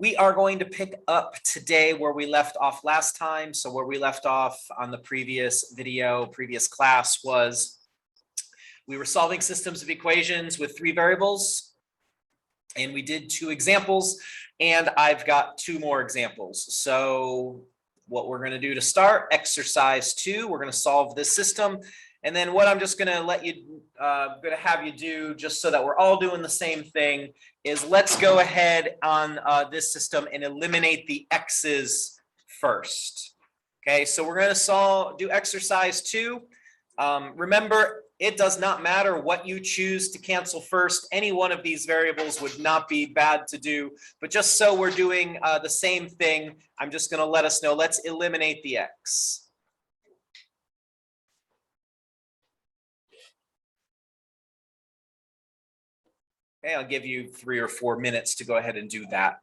We are going to pick up today where we left off last time. So where we left off on the previous video, previous class was we were solving systems of equations with three variables. And we did two examples, and I've got two more examples. So what we're going to do to start, exercise 2, we're going to solve this system. And then what I'm just going to have you do, just so that we're all doing the same thing, is let's go ahead on this system and eliminate the x's first. Okay, so we're going to do exercise 2. Remember, it does not matter what you choose to cancel first. Any one of these variables would not be bad to do, but just so we're doing the same thing, I'm just going to let us know, let's eliminate the x. Okay, I'll give you 3 or 4 minutes to go ahead and do that.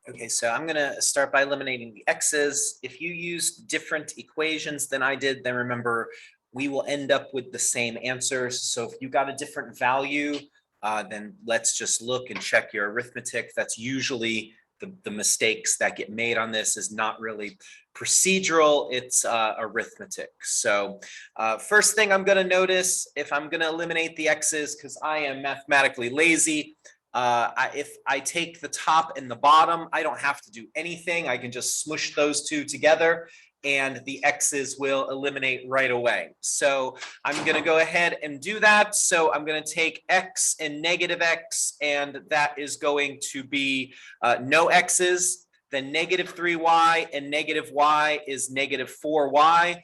Okay, so I'm going to start by eliminating the x's. If you used different equations than I did, then remember, we will end up with the same answers. So if you got a different value, then let's just look and check your arithmetic. That's usually the mistakes that get made on this, is not really procedural, it's arithmetic. So first thing I'm going to notice, if I'm going to eliminate the x's, because I am mathematically lazy, If I take the top and the bottom, I don't have to do anything. I can just smush those two together and the x's will eliminate right away. So I'm going to go ahead and do that. So I'm going to take x and negative x, and that is going to be no x's. Then negative 3y and negative y is negative 4y.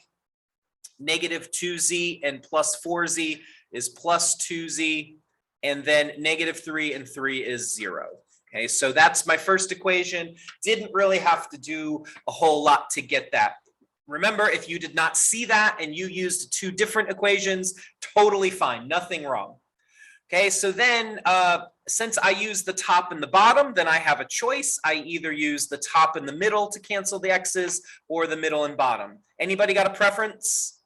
Negative 2z and plus 4z is plus 2z. And then negative 3 and 3 is 0. Okay, so that's my first equation. Didn't really have to do a whole lot to get that. Remember, if you did not see that and you used two different equations, totally fine, nothing wrong. Okay, so then since I use the top and the bottom, then I have a choice. I either use the top and the middle to cancel the x's or the middle and bottom. Anybody got a preference?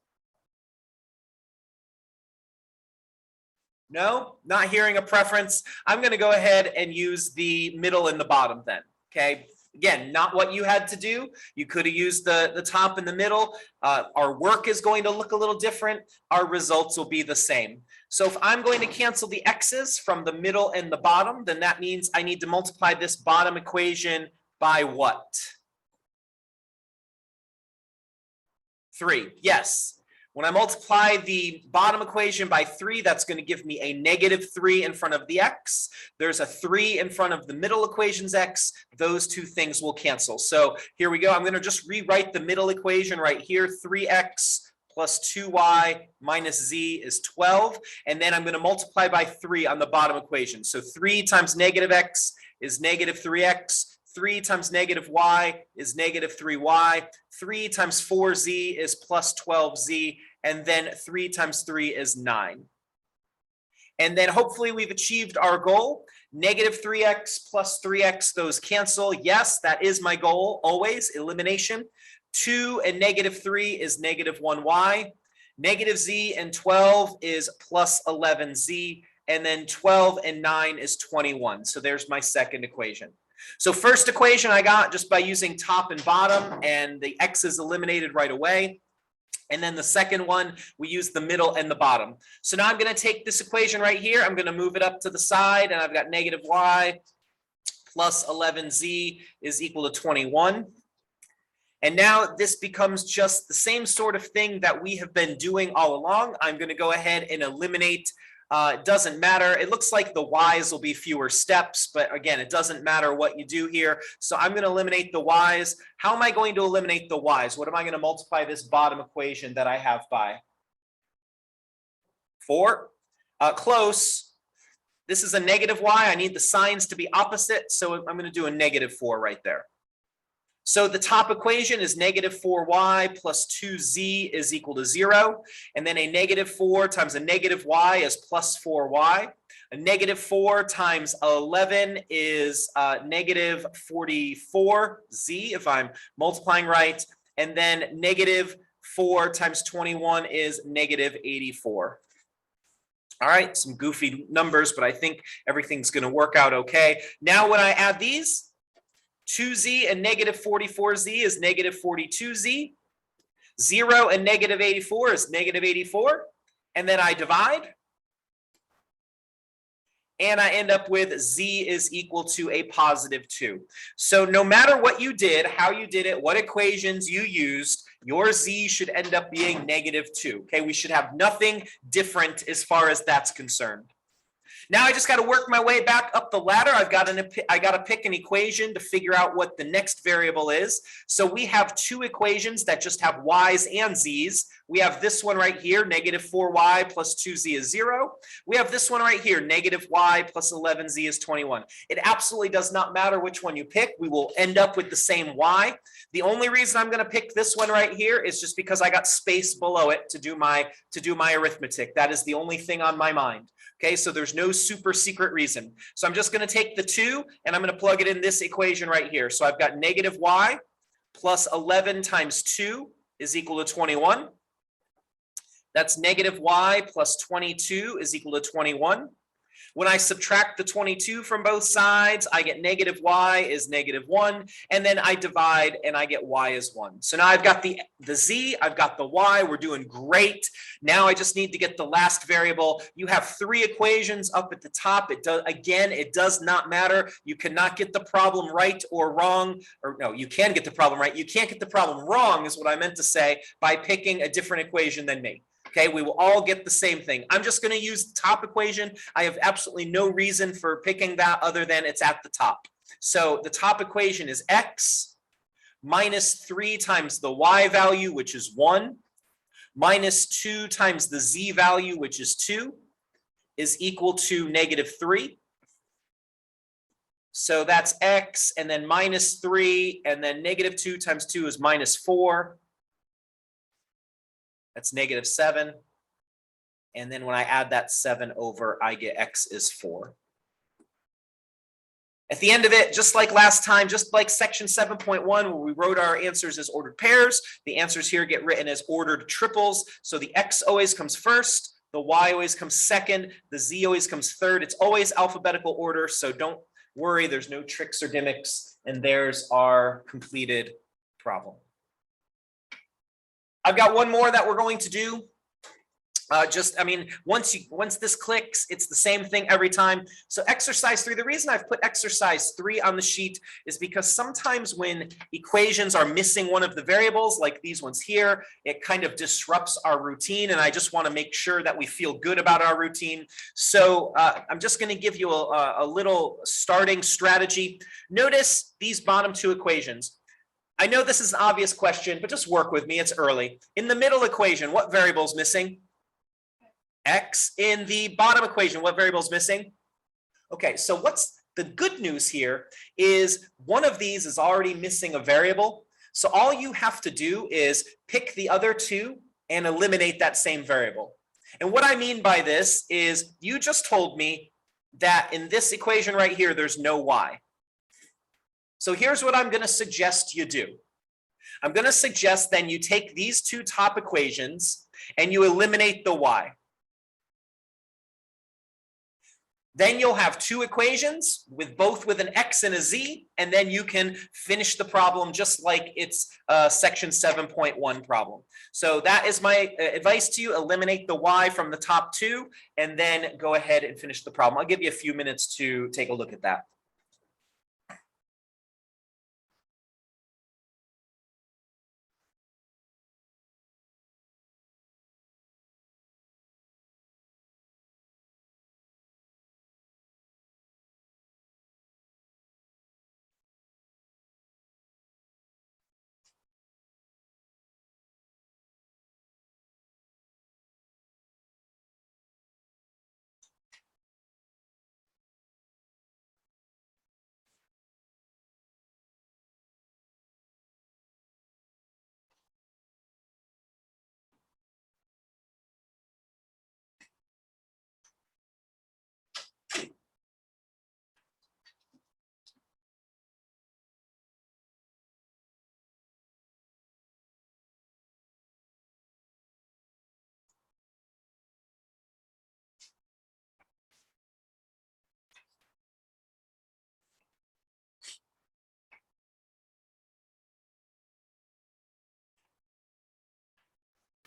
No, not hearing a preference. I'm going to go ahead and use the middle and the bottom then. Okay. Again, not what you had to do. You could have used the top and the middle. Our work is going to look a little different. Our results will be the same. So if I'm going to cancel the x's from the middle and the bottom, then that means I need to multiply this bottom equation by what? 3. Yes. When I multiply the bottom equation by 3, that's going to give me a negative 3 in front of the x. There's a 3 in front of the middle equation's x. Those two things will cancel. So here we go. I'm going to just rewrite the middle equation right here. 3x plus 2y minus z is 12. And then I'm going to multiply by 3 on the bottom equation. So 3 times negative x is negative 3x. 3 times negative y is negative 3y. 3 times 4z is plus 12z. And then 3 times 3 is 9. And then hopefully we've achieved our goal. Negative 3x plus 3x, those cancel. Yes, that is my goal, always, elimination. 2 and negative 3 is negative 1y. Negative z and 12 is plus 11z. And then 12 and 9 is 21. So there's my second equation. So first equation I got just by using top and bottom, and the x is eliminated right away. And then the second one, we use the middle and the bottom. So now I'm going to take this equation right here. I'm going to move it up to the side, and I've got negative y plus 11z is equal to 21. And now this becomes just the same sort of thing that we have been doing all along. I'm going to go ahead and eliminate. It doesn't matter. It looks like the y's will be fewer steps, but again, it doesn't matter what you do here. So I'm going to eliminate the y's. How am I going to eliminate the y's? What am I going to multiply this bottom equation that I have by? 4. Close. This is a negative y. I need the signs to be opposite, so I'm going to do a negative 4 right there. So the top equation is negative 4y plus 2z is equal to 0. And then a negative 4 times a negative y is plus 4y. A negative 4 times 11 is negative 44z, if I'm multiplying right. And then negative 4 times 21 is negative 84. All right, some goofy numbers, but I think everything's going to work out okay. Now when I add these, 2z and negative 44z is negative 42z. 0 and negative 84 is negative 84. And then I divide. And I end up with z is equal to a positive 2. So no matter what you did, how you did it, what equations you used, your z should end up being negative 2. Okay, we should have nothing different as far as that's concerned. Now I just got to work my way back up the ladder. I got to pick an equation to figure out what the next variable is. So we have two equations that just have y's and z's. We have this one right here, negative 4y plus 2z is 0. We have this one right here, negative y plus 11z is 21. It absolutely does not matter which one you pick. We will end up with the same y. The only reason I'm going to pick this one right here is just because I got space below it to do my arithmetic. That is the only thing on my mind. Okay, so there's no super secret reason. So I'm just going to take the 2 and I'm going to plug it in this equation right here. So I've got negative y plus 11 times 2 is equal to 21. That's negative y plus 22 is equal to 21. When I subtract the 22 from both sides, I get negative y is -1, and then I divide and I get y is 1. So now I've got the z, I've got the y, we're doing great. Now I just need to get the last variable. You have 3 equations up at the top. It does not matter. You cannot get the problem right or wrong, or no, you can get the problem right. You can't get the problem wrong is what I meant to say by picking a different equation than me. Okay, we will all get the same thing. I'm just going to use the top equation. I have absolutely no reason for picking that other than it's at the top. So the top equation is x minus 3 times the y value, which is 1, minus 2 times the z value, which is 2, is equal to -3. So that's x, and then minus 3, and then -2 times 2 is -4. That's -7. And then when I add that 7 over, I get x is 4. At the end of it, just like last time, just like section 7.1, where we wrote our answers as ordered pairs, the answers here get written as ordered triples. So the x always comes first, the y always comes second, the z always comes third. It's always alphabetical order, so don't worry, there's no tricks or gimmicks. And there's our completed problem. I've got one more that we're going to do. Once this clicks, it's the same thing every time. So exercise 3, the reason I've put exercise 3 on the sheet is because sometimes when equations are missing one of the variables, like these ones here, it kind of disrupts our routine, and I just want to make sure that we feel good about our routine. So I'm just going to give you a little starting strategy. Notice these bottom 2 equations. I know this is an obvious question, but just work with me, it's early. In the middle equation, what variable is missing? X. In the bottom equation, what variable is missing? Okay, so what's the good news here is one of these is already missing a variable. So all you have to do is pick the other 2 and eliminate that same variable. And what I mean by this is you just told me that in this equation right here, there's no y. So here's what I'm going to suggest you do. I'm going to suggest then you take these 2 top equations and you eliminate the y. Then you'll have 2 equations both with an x and a z, and then you can finish the problem just like it's a section 7.1 problem. So that is my advice to you. Eliminate the y from the top 2, and then go ahead and finish the problem. I'll give you a few minutes to take a look at that.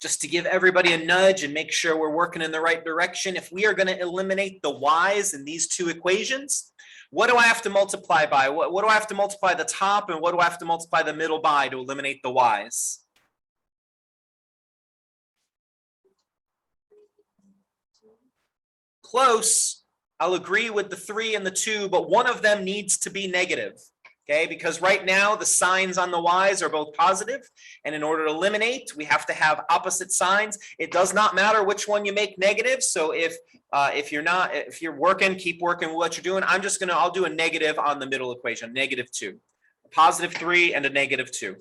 Just to give everybody a nudge and make sure we're working in the right direction, if we are going to eliminate the y's in these 2 equations, what do I have to multiply by? What do I have to multiply the top, and what do I have to multiply the middle by to eliminate the y's? Close. I'll agree with the 3 and the 2, but one of them needs to be negative. Okay, because right now the signs on the y's are both positive, and in order to eliminate, we have to have opposite signs. It does not matter which one you make negative. So if you're working, keep working with what you're doing. I'll do a negative on the middle equation, -2, a +3 and a -2.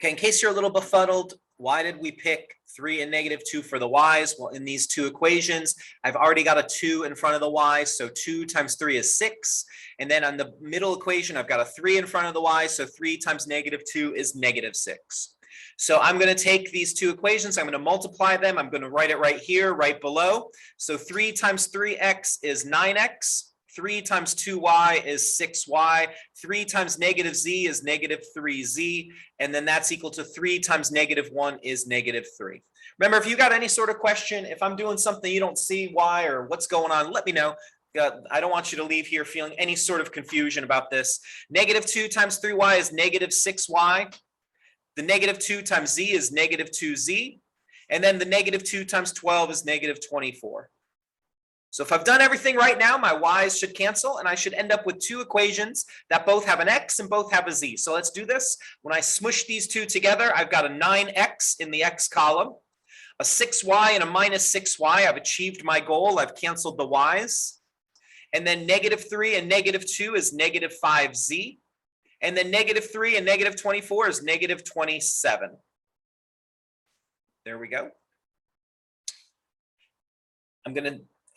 Okay, in case you're a little befuddled, why did we pick 3 and negative 2 for the y's? Well, in these two equations, I've already got a 2 in front of the y, so 2 times 3 is 6. And then on the middle equation, I've got a 3 in front of the y, so 3 times negative 2 is negative 6. So I'm going to take these two equations, I'm going to multiply them, I'm going to write it right here, right below. So 3 times 3x is 9x. 3 times 2y is 6y. 3 times negative z is negative 3z. And then that's equal to 3 times negative 1 is negative 3. Remember, if you got any sort of question, if I'm doing something you don't see why or what's going on, let me know. I don't want you to leave here feeling any sort of confusion about this. Negative 2 times 3y is negative 6y. The negative 2 times z is negative 2z. And then the negative 2 times 12 is negative 24. So if I've done everything right now, my y's should cancel, and I should end up with two equations that both have an x and both have a z. So let's do this. When I smush these two together, I've got a 9x in the x column, a 6y and a minus 6y. I've achieved my goal. I've canceled the y's. And then negative 3 and negative 2 is negative 5z. And then negative 3 and negative 24 is negative 27. There we go.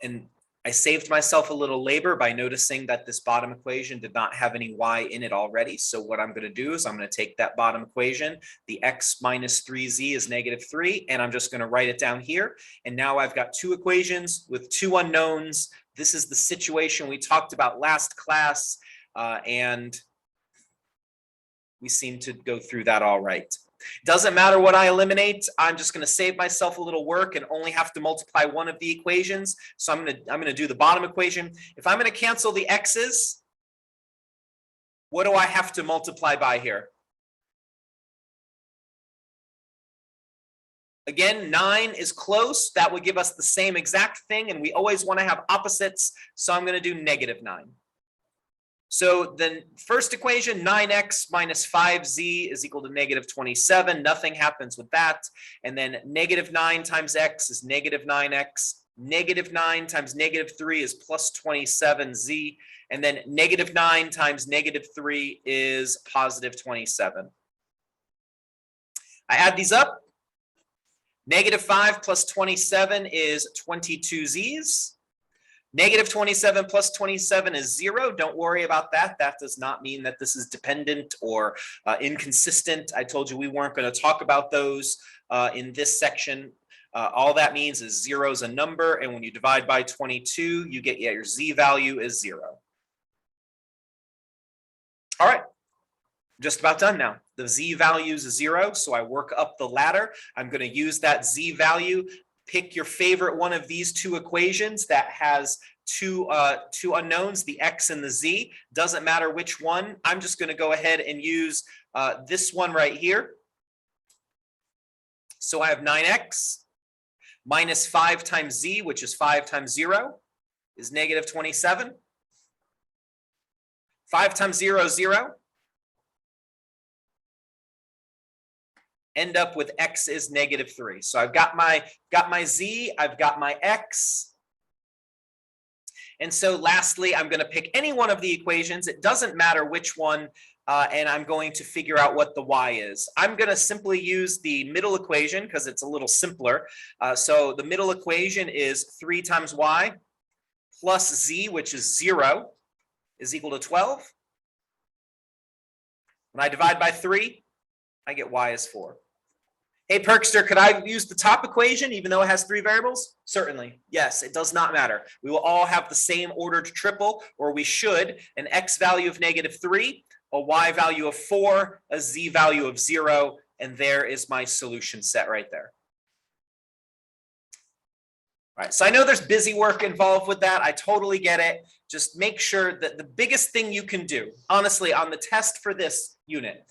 And I saved myself a little labor by noticing that this bottom equation did not have any y in it already. So what I'm going to do is I'm going to take that bottom equation, the x minus 3z is negative 3, and I'm just going to write it down here. And now I've got two equations with two unknowns. This is the situation we talked about last class, and we seem to go through that all right. Doesn't matter what I eliminate. I'm just going to save myself a little work and only have to multiply one of the equations. So I'm going to do the bottom equation. If I'm going to cancel the x's, what do I have to multiply by here? Again, 9 is close. That would give us the same exact thing, and we always want to have opposites. So I'm going to do negative 9. So the first equation, 9x minus 5z is equal to negative 27. Nothing happens with that. And then negative 9 times x is negative 9x. Negative 9 times negative 3 is plus 27z. And then negative 9 times negative 3 is positive 27. I add these up. Negative 5 plus 27 is 22z's. Negative 27 plus 27 is 0. Don't worry about that. That does not mean that this is dependent or inconsistent. I told you we weren't going to talk about those in this section. All that means is 0 is a number, and when you divide by 22, you get, your z value is 0. All right, just about done now. The z value is 0, so I work up the ladder. I'm going to use that z value. Pick your favorite one of these two equations that has two unknowns, the x and the z. Doesn't matter which one. I'm just going to go ahead and use this one right here. So I have 9x minus 5 times z, which is 5 times 0, is negative 27. 5 times 0 is 0. End up with x is negative 3. So I've got my z, I've got my x. And so lastly, I'm going to pick any one of the equations. It doesn't matter which one, and I'm going to figure out what the y is. I'm going to simply use the middle equation because it's a little simpler. So the middle equation is 3 times y plus z, which is 0, is equal to 12. When I divide by 3, I get y is 4. Hey, Perkster, could I use the top equation even though it has 3 variables? Certainly. Yes, it does not matter. We will all have the same ordered triple, or we should, an x value of negative 3, a y value of 4, a z value of 0, and there is my solution set right there. All right, so I know there's busy work involved with that. I totally get it. Just make sure that the biggest thing you can do, honestly, on the test for this unit,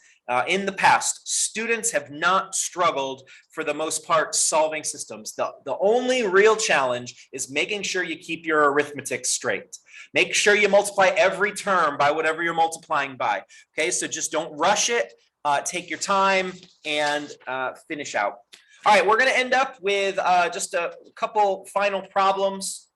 in the past, students have not struggled for the most part solving systems. The only real challenge is making sure you keep your arithmetic straight. Make sure you multiply every term by whatever you're multiplying by. Okay, so just don't rush it. Take your time and finish out. All right, we're going to end up with just a couple final problems.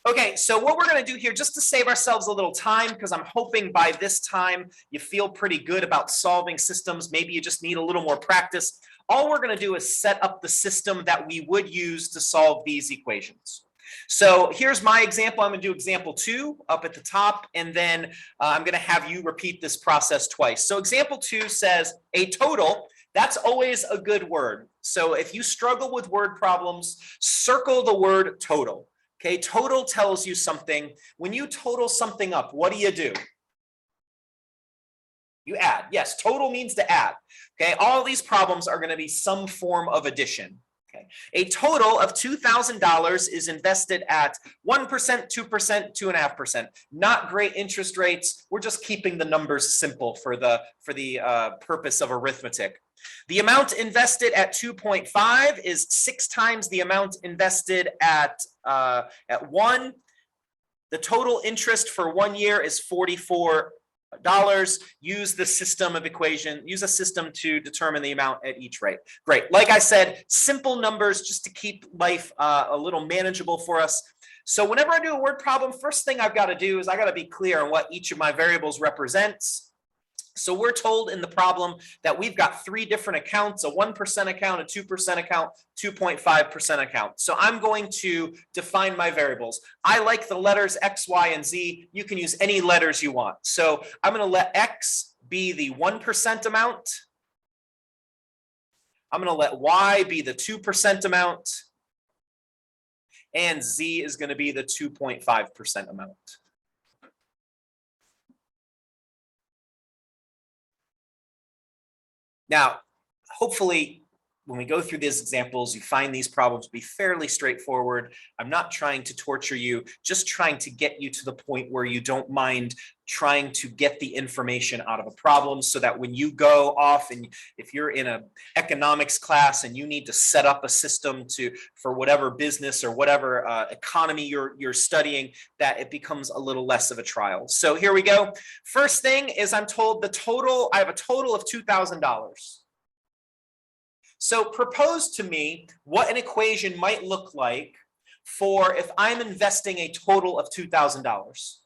Okay, so what we're going to do here, just to save ourselves a little time, because I'm hoping by this time you feel pretty good about solving systems. Maybe you just need a little more practice. All we're going to do is set up the system that we would use to solve these equations. So here's my example. I'm going to do example 2 up at the top, and then I'm going to have you repeat this process twice. So example 2 says a total. That's always a good word. So if you struggle with word problems, circle the word total. Okay, total tells you something. When you total something up, what do? You add. Yes, total means to add. Okay, all these problems are going to be some form of addition. Okay, a total of $2,000 is invested at 1%, 2%, 2.5%. Not great interest rates. We're just keeping the numbers simple for the purpose of arithmetic. The amount invested at 2.5 is 6 times the amount invested at 1. The total interest for 1 year is $44. Use the system of equation, use a system to determine the amount at each rate. Great. Like I said, simple numbers just to keep life a little manageable for us. So whenever I do a word problem, first thing I've got to do is I got to be clear on what each of my variables represents. So we're told in the problem that we've got 3 different accounts, a 1% account, a 2% account, 2.5% account. So I'm going to define my variables. I like the letters X, Y, and Z. You can use any letters you want. So I'm going to let X be the 1% amount. I'm going to let Y be the 2% amount. And Z is going to be the 2.5% amount. Now, hopefully, when we go through these examples, you find these problems to be fairly straightforward. I'm not trying to torture you, just trying to get you to the point where you don't mind trying to get the information out of a problem so that when you go off and if you're in an economics class and you need to set up a system for whatever business or whatever economy you're studying, that it becomes a little less of a trial. So here we go. First thing is I'm told I have a total of $2,000. So propose to me what an equation might look like for if I'm investing a total of $2,000.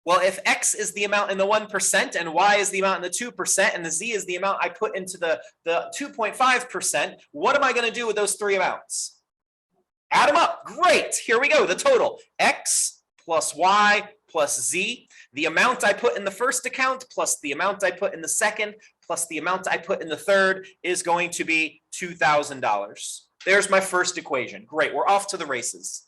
Well, if X is the amount in the 1% and Y is the amount in the 2% and the Z is the amount I put into the 2.5%, what am I going to do with those 3 amounts? Add them up. Great. Here we go. The total. X plus Y plus Z. The amount I put in the first account plus the amount I put in the second plus the amount I put in the third is going to be $2,000. There's my first equation. Great. We're off to the races.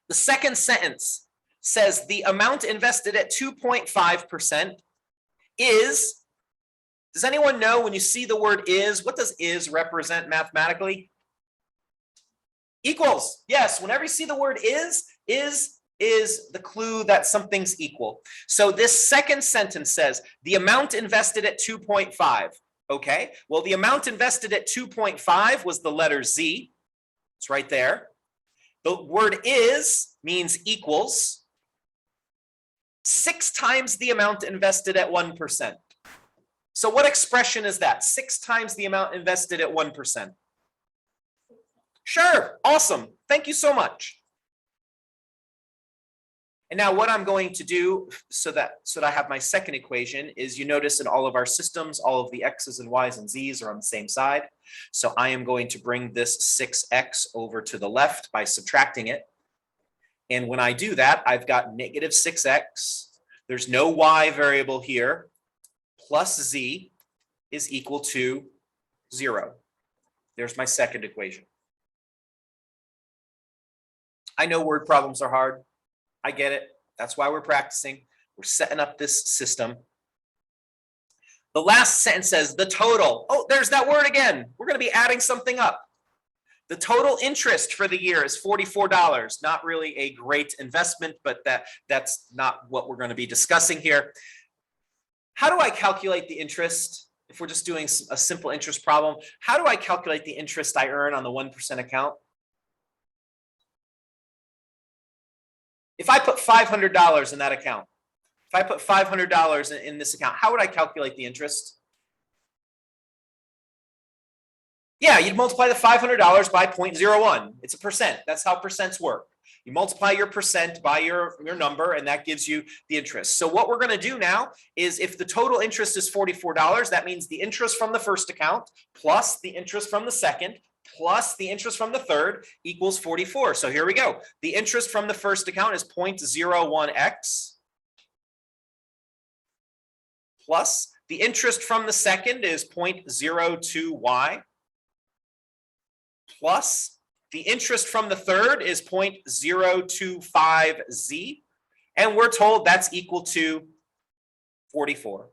The second sentence says the amount invested at 2.5% is, does anyone know when you see the word is, what does is represent mathematically? Equals. Yes, whenever you see the word is the clue that something's equal. So this second sentence says the amount invested at 2.5. Okay, well, the amount invested at 2.5 was the letter Z. It's right there. The word is means equals 6 times the amount invested at 1%. So what expression is that? 6 times the amount invested at 1%. Sure, awesome. Thank you so much. And now what I'm going to do so that I have my second equation is, you notice in all of our systems, all of the X's and Y's and Z's are on the same side. So I am going to bring this 6X over to the left by subtracting it. And when I do that, I've got negative 6X. There's no Y variable here. Plus Z is equal to 0. There's my second equation. I know word problems are hard. I get it. That's why we're practicing. We're setting up this system. The last sentence says the total. Oh, there's that word again. We're going to be adding something up. The total interest for the year is $44. Not really a great investment, but that's not what we're going to be discussing here. How do I calculate the interest? If we're just doing a simple interest problem, how do I calculate the interest I earn on the 1% account? If I put $500 in that account, if I put $500 in this account, how would I calculate the interest? Yeah, you'd multiply the $500 by 0.01. It's a percent. That's how percents work. You multiply your percent by your number, and that gives you the interest. So what we're going to do now is if the total interest is $44, that means the interest from the first account plus the interest from the second plus the interest from the third equals 44. So here we go. The interest from the first account is 0.01x plus the interest from the second is 0.02y plus the interest from the third is 0.025z, and we're told that's equal to 44.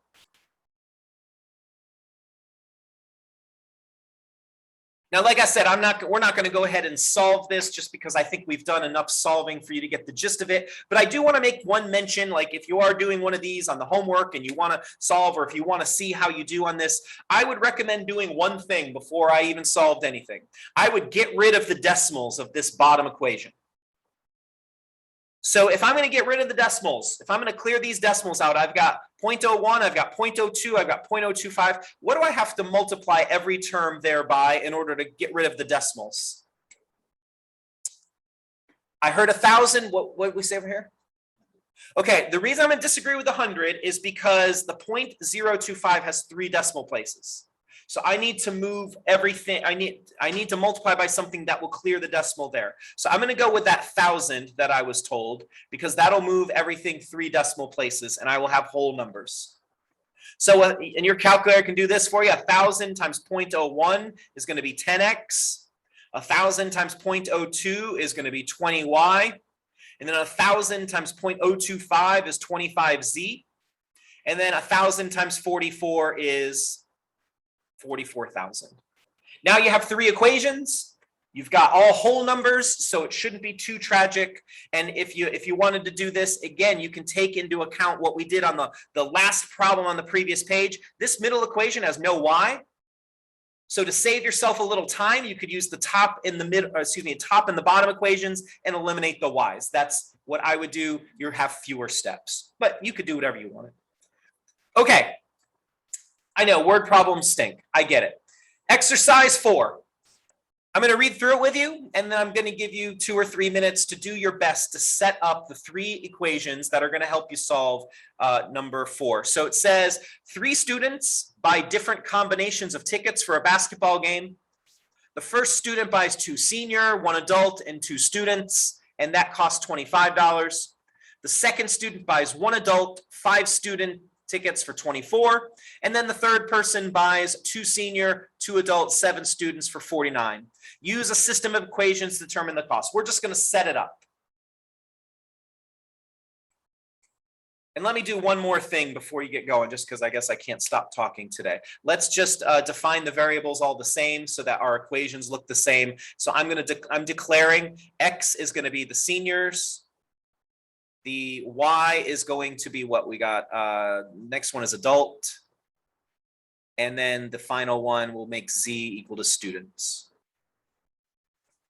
Now, like I said, we're not going to go ahead and solve this just because I think we've done enough solving for you to get the gist of it. But I do want to make one mention, like if you are doing one of these on the homework and you want to solve, or if you want to see how you do on this, I would recommend doing one thing before I even solved anything. I would get rid of the decimals of this bottom equation. So if I'm going to get rid of the decimals, if I'm going to clear these decimals out, I've got 0.01, I've got 0.02, I've got 0.025. What do I have to multiply every term there by in order to get rid of the decimals? I heard 1,000. What did we say over here? Okay, the reason I'm going to disagree with 100 is because the 0.025 has 3 decimal places. So I need to move everything. I need to multiply by something that will clear the decimal there. So I'm going to go with that 1,000 that I was told, because that'll move everything 3 decimal places and I will have whole numbers. So and your calculator can do this for you. 1,000 times 0.01 is going to be 10x. 1,000 times 0.02 is going to be 20y. And then 1,000 times 0.025 is 25z. And then 1,000 times 44 is 44,000. Now you have 3 equations. You've got all whole numbers, so it shouldn't be too tragic. And if you wanted to do this, again, you can take into account what we did on the last problem on the previous page. This middle equation has no y. So to save yourself a little time, you could use the top and the middle, top and the bottom equations and eliminate the y's. That's what I would do. You have fewer steps, but you could do whatever you wanted. Okay. I know word problems stink. I get it. Exercise 4. I'm going to read through it with you, and then I'm going to give you 2 or 3 minutes to do your best to set up the 3 equations that are going to help you solve number 4. So it says 3 students buy different combinations of tickets for a basketball game. The first student buys 2 senior, 1 adult, and 2 students, and that costs $25. The second student buys 1 adult, 5 student tickets for $24, and then the third person buys 2 senior, 2 adult, 7 students for $49. Use a system of equations to determine the cost. We're just going to set it up. And let me do one more thing before you get going, just because I guess I can't stop talking today. Let's just define the variables all the same so that our equations look the same. So I'm declaring X is going to be the seniors. The Y is going to be what we got. Next one is adult. And then the final one will make Z equal to students.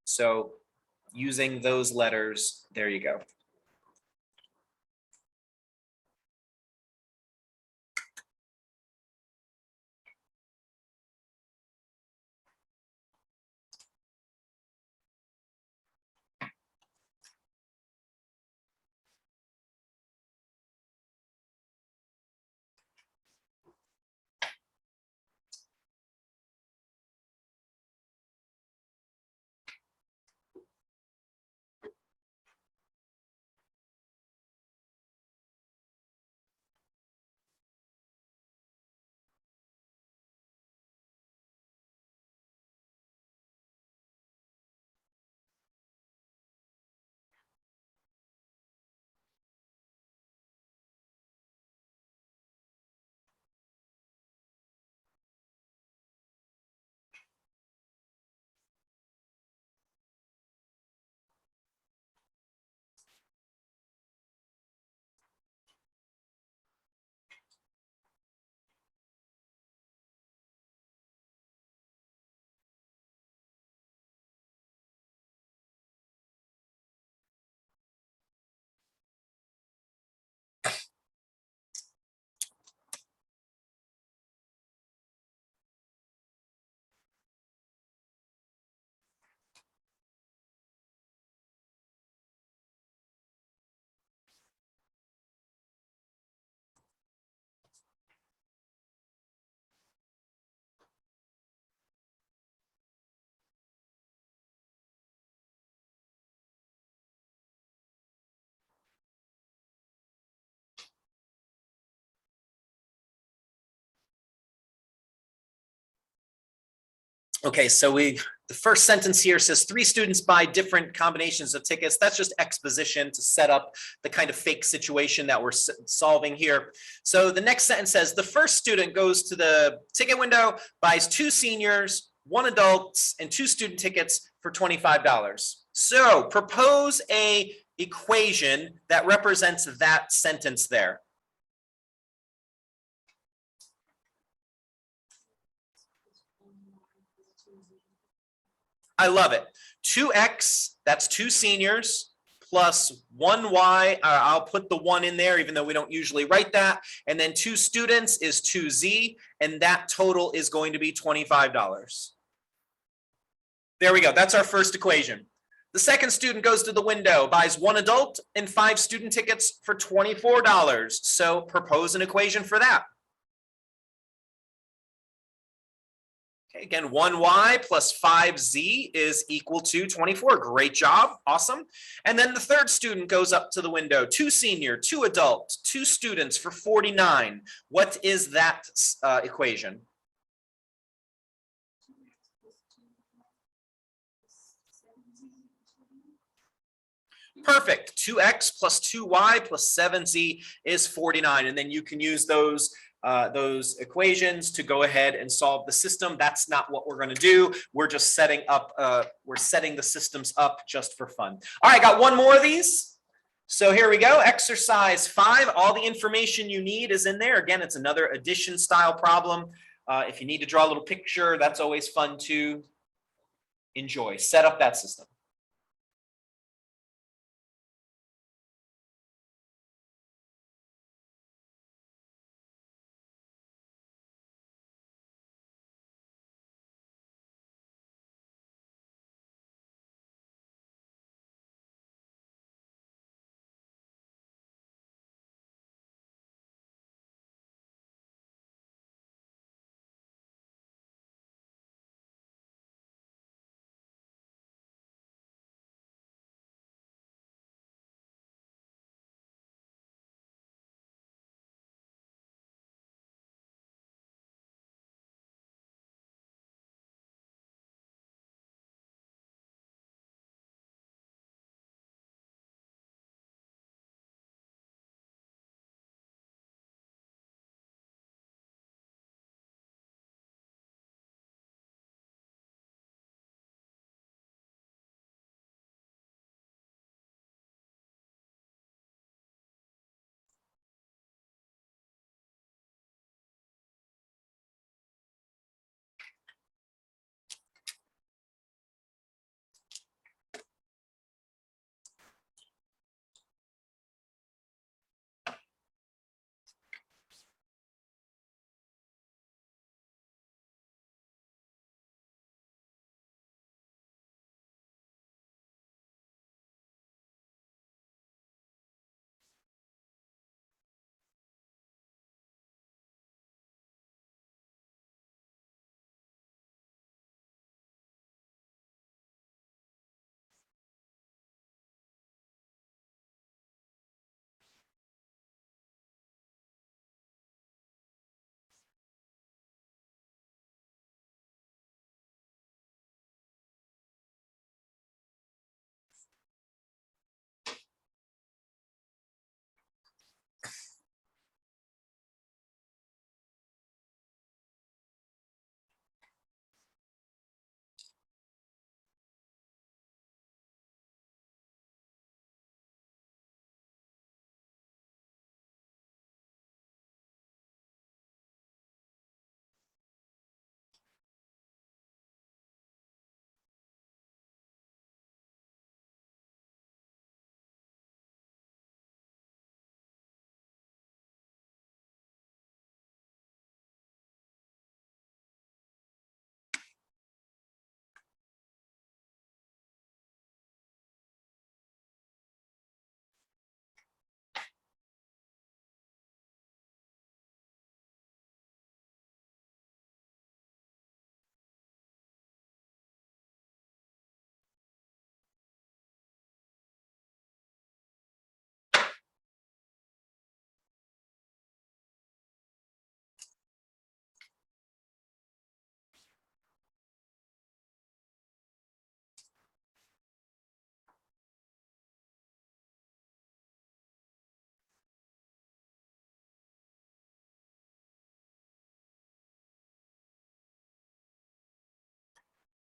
So using those letters, there you go. Okay, so the first sentence here says 3 students buy different combinations of tickets. That's just exposition to set up the kind of fake situation that we're solving here. So the next sentence says the first student goes to the ticket window, buys 2 seniors, 1 adults, and 2 student tickets for $25. So propose a equation that represents that sentence there. I love it. 2x, that's 2 seniors, plus 1y, I'll put the 1 in there, even though we don't usually write that. And then 2 students is 2z, and that total is going to be $25. There we go. That's our first equation. The second student goes to the window, buys 1 adult and 5 student tickets for $24. So propose an equation for that. Again, 1y plus 5z is equal to 24. Great job. Awesome. And then the third student goes up to the window. 2 senior, 2 adult, 2 students for 49. What is that equation? Perfect. 2x plus 2y plus 7z is 49. And then you can use those equations to go ahead and solve the system. That's not what we're going to do. We're just setting up, we're setting the systems up just for fun. All right, got one more of these. So here we go. Exercise 5. All the information you need is in there. Again, it's another addition style problem. If you need to draw a little picture, that's always fun to enjoy. Set up that system.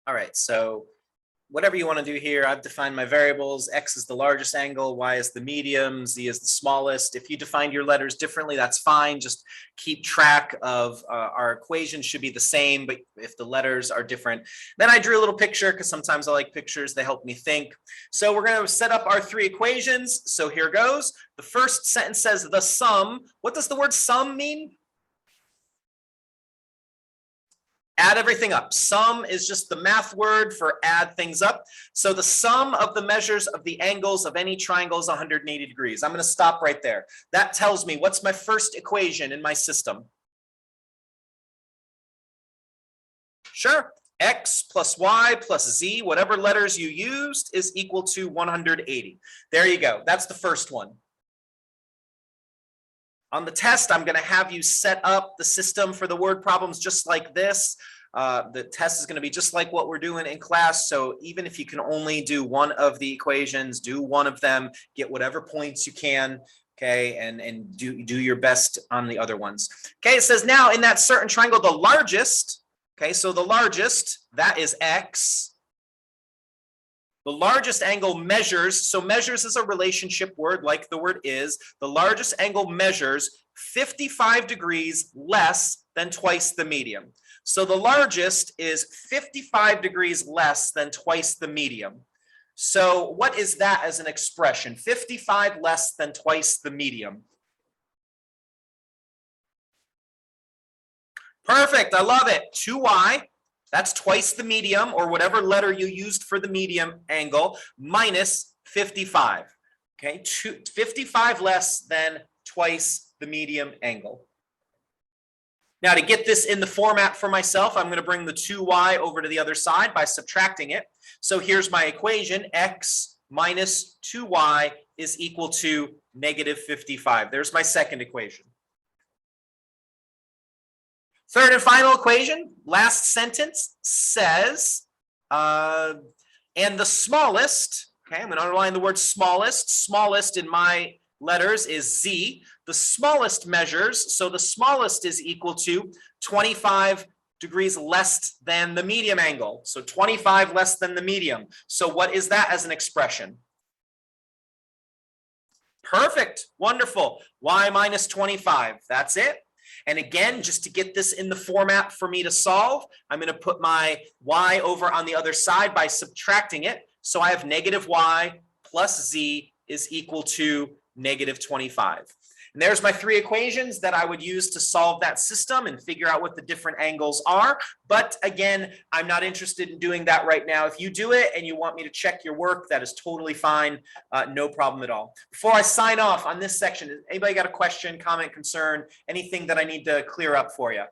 All right, so whatever you want to do here, I've defined my variables. X is the largest angle, Y is the medium, Z is the smallest. If you defined your letters differently, that's fine. Just keep track of our equations should be the same, but if the letters are different. Then I drew a little picture because sometimes I like pictures. They help me think. So we're going to set up our three equations. So here goes. The first sentence says the sum. What does the word sum mean? Add everything up. Sum is just the math word for add things up. So the sum of the measures of the angles of any triangle is 180 degrees. I'm going to stop right there. That tells me what's my first equation in my system. Sure. X plus Y plus Z, whatever letters you used, is equal to 180. There you go. That's the first one. On the test, I'm going to have you set up the system for the word problems just like this. The test is going to be just like what we're doing in class. So even if you can only do one of the equations, do one of them, get whatever points you can, okay, and do your best on the other ones. Okay, it says now in that certain triangle, the largest, okay, so the largest, that is X. The largest angle measures, so measures is a relationship word like the word is. The largest angle measures 55 degrees less than twice the medium. So the largest is 55 degrees less than twice the medium. So what is that as an expression? 55 less than twice the medium. Perfect, I love it. 2y. That's twice the medium, or whatever letter you used for the medium angle, minus 55. Okay, 55 less than twice the medium angle. Now, to get this in the format for myself, I'm going to bring the 2y over to the other side by subtracting it. So here's my equation. X minus 2y is equal to negative 55. There's my second equation. Third and final equation, last sentence says, and the smallest, okay, I'm going to underline the word smallest in my letters is Z. The smallest measures, so the smallest is equal to 25 degrees less than the medium angle. So 25 less than the medium. So what is that as an expression? Perfect, wonderful. Y minus 25, that's it. And again, just to get this in the format for me to solve, I'm going to put my y over on the other side by subtracting it. So I have negative y plus z is equal to negative 25. And there's my three equations that I would use to solve that system and figure out what the different angles are. But again, I'm not interested in doing that right now. If you do it and you want me to check your work, that is totally fine. No problem at all. Before I sign off on this section, anybody got a question, comment, concern, anything that I need to clear up for you?